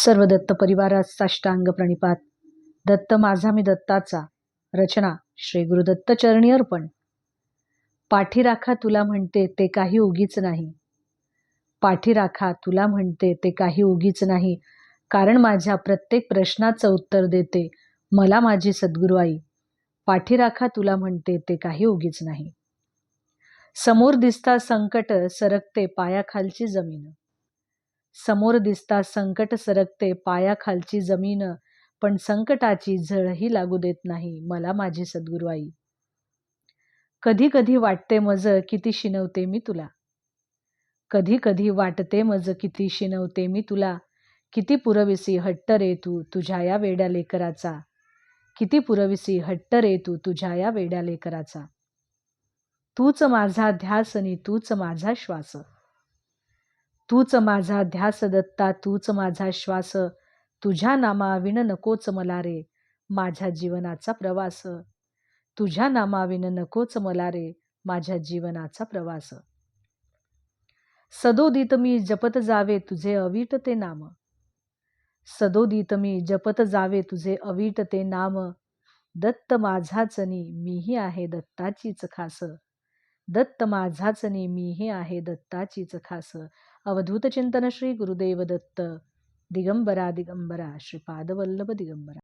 सर्व दत्त परिवारात साष्टांग प्रणिपात. दत्त माझा मी दत्ताचा. रचना श्री गुरुदत्त चरणी अर्पण. पाठी राखा तुला म्हणते ते काही उगीच नाही. पाठी राखा तुला म्हणते ते काही उगीच नाही. कारण माझ्या प्रत्येक प्रश्नाचं उत्तर देते मला माझी सद्गुरू आई. पाठी राखा तुला म्हणते ते काही उगीच नाही. समोर दिसता संकट सरकते पायाखालची जमीन. समोर दिसता संकट सरकते पायाखालची जमीन. पण संकटाची झळही लागू देत नाही मला माझी सद्गुरू आई. कधी कधी वाटते मज किती शिनवते मी तुला. कधी कधी वाटते मज किती शिनवते मी तुला. किती पुरविसी हट्ट रे तू तुझ्या या वेड्या लेकराचा. किती पुरविसी हट्ट रे तू तुझ्या या वेड्या लेकराचा. तूच माझा ध्यासनी तूच माझा श्वास. तूच माझा ध्यास दत्ता तूच माझा श्वास. तुझ्या नामाविन नकोच मला रे माझ्या जीवनाचा प्रवास. तुझ्या नामाविन नकोच मला रे माझ्या जीवनाचा प्रवास. सदोदित मी जपत जावे तुझे अवीट ते नाम. सदोदित मी जपत जावे तुझे अवीट ते नाम. दत्त माझाचनी मीही आहे दत्ताचीच खास. दत्त माझाचनी मीही आहे दत्ताचीच खास. अवधूत चिंतन श्री गुरुदेव दत्त. दिगंबरा दिगंबरा श्रीपाद वल्लभ दिगंबरा.